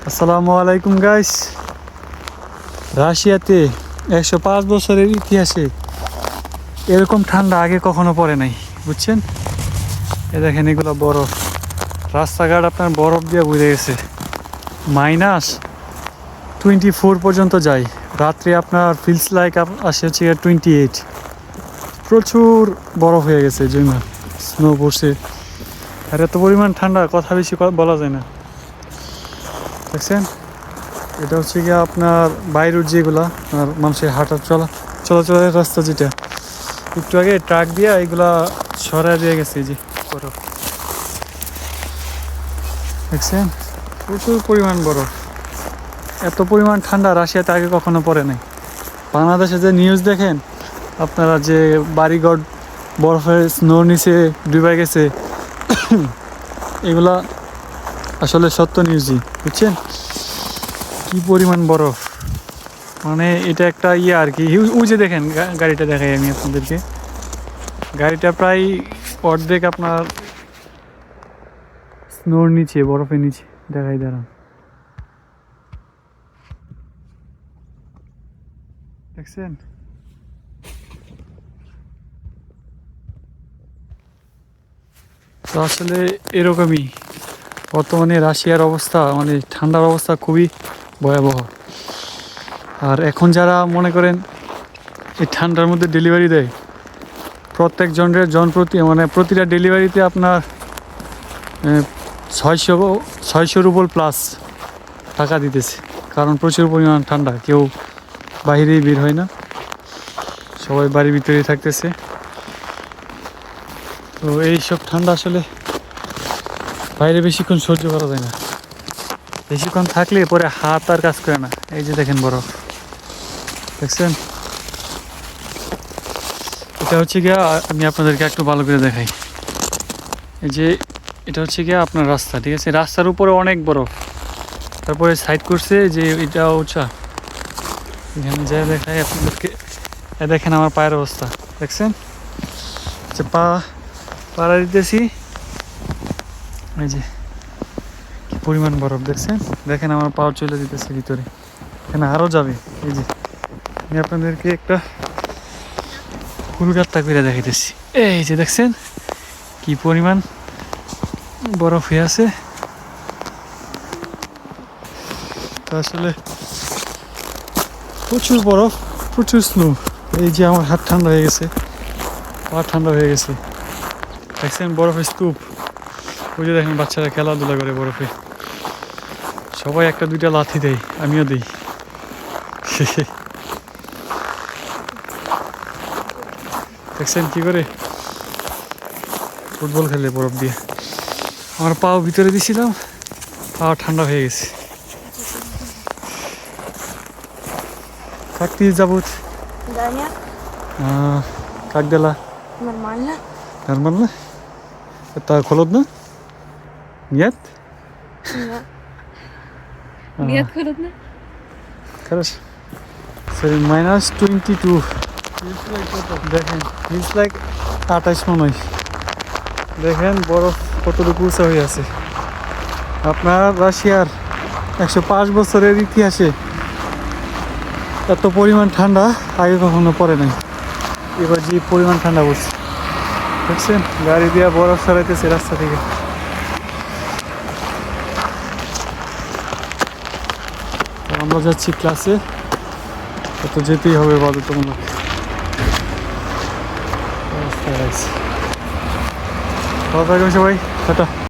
আসসালামু আলাইকুম গাইস। রাশিয়াতে 105 বছরের ইতিহাসে এরকম ঠান্ডা আগে কখনো পড়ে নাই, বুঝছেন? এ দেখেন, এগুলো বরফ। রাস্তাঘাট আপনার বরফ দিয়ে ভরে গেছে। -24 পর্যন্ত যায়। রাত্রে আপনার ফিলস লাইক আসে হচ্ছে 28। প্রচুর বরফ হয়ে গেছে, জমা স্নো পড়ছে। আর এত পরিমাণ ঠান্ডা, কথা বেশি বলা যায় না। দেখছেন, এটা হচ্ছে গিয়ে আপনার বাইরের যেগুলা আর মানুষের হাঁটার চলাচলের রাস্তা, যেটা একটু আগে ট্রাক দিয়ে এগুলা সরাই দিয়ে গেছে। এই যে বরফ দেখছেন, প্রচুর পরিমাণ বরফ। এত পরিমাণ ঠান্ডা রাশিয়াতে আগে কখনো পড়ে নাই। বাংলাদেশে যে নিউজ দেখেন আপনারা, যে বাড়িঘর বরফের স্নোর নিচে ডুবে গেছে, এগুলা আসলে সত্য নিউজই, বুঝছেন? কি পরিমাণ বরফ, মানে এটা একটা আর কি। ওই যে দেখেন গাড়িটা দেখাই আমি আপনাদেরকে। গাড়িটা প্রায় অর্ধেক আপনার স্নোর নিচে, বরফের নিচে। দেখাই, দাঁড়ান, দেখছেন? তো আসলে এরকমই বর্তমানে রাশিয়ার অবস্থা, মানে ঠান্ডার অবস্থা খুবই ভয়াবহ। আর এখন যারা মনে করেন এই ঠান্ডার মধ্যে ডেলিভারি দেয়, প্রত্যেক জনপ্রতি মানে প্রতিটা ডেলিভারিতে আপনার 600 রুবল প্লাস টাকা দিতেছে। কারণ প্রচুর পরিমাণ ঠান্ডা, কেউ বাইরেই বের হয় না, সবাই বাড়ির ভিতরেই থাকতেছে। তো এইসব ঠান্ডা আসলে বাইরে বেশিক্ষণ সহ্য করা যায় না। বেশিক্ষণ থাকলে পরে হাত আর কাজ করে না। এই যে দেখেন বরফ, দেখছেন? এটা হচ্ছে গিয়া, আমি আপনাদেরকে একটু ভালো করে দেখাই। এই যে এটা হচ্ছে গিয়া আপনার রাস্তা, ঠিক আছে? রাস্তার উপরে অনেক বরফ, তারপরে সাইড করছে যে এটা উঁচা। এখানে যা দেখাই আপনাদেরকে, দেখেন আমার পায়ের অবস্থা, দেখছেন? যে পাড়া দিতেছি, এই যে কি পরিমাণ বরফ, দেখছেন? দেখেন আমার পাও চলে দিতেছে ভিতরে, এখানে আরও যাবে। এই যে আমি আপনাদেরকে একটা ফুলগাত্তা করে দেখাইতেছি। এই যে দেখছেন কি পরিমাণ বরফ হয়ে আছে। তো আসলে প্রচুর বরফ, প্রচুর স্নো। এই যে আমার হাত ঠান্ডা হয়ে গেছে, পা ঠান্ডা হয়ে গেছে, দেখছেন? বরফের স্তূপ। ওই যে দেখেন বাচ্চারা খেলাধুলা করে বরফে, সবাই একটা দুইটা লাথি দেয়, আমিও দিই। দেখছেন কি করে ফুটবল খেলে বরফ দিয়ে। আমার পাও ভিতরে দিয়েছিলাম, পা ঠান্ডা হয়ে গেছে। Как ты зовут? Даня, Как дела? нормально? Нормально? Это холодно? Нет? Нет. А, Нет, холодно? Хорошо. Sorry, -22. দেখেন, feels like 28 মনে হয়। দেখেন বরফ কতটুকু উঁচা হয়ে আছে। আপনার রাশিয়ার 105 বছরের ইতিহাসে এত পরিমাণ ঠান্ডা আগে কখনো পড়ে নাই। এবার যে পরিমাণ ঠান্ডা পড়ছে, দেখছেন? গাড়ি দিয়ে বরফ সরাইতেছে রাস্তা থেকে। আমরা যাচ্ছি ক্লাসে, তো যেতেই হবে বাধ্যতামূলক। ভালো থাকবেন সবাই, টাটা।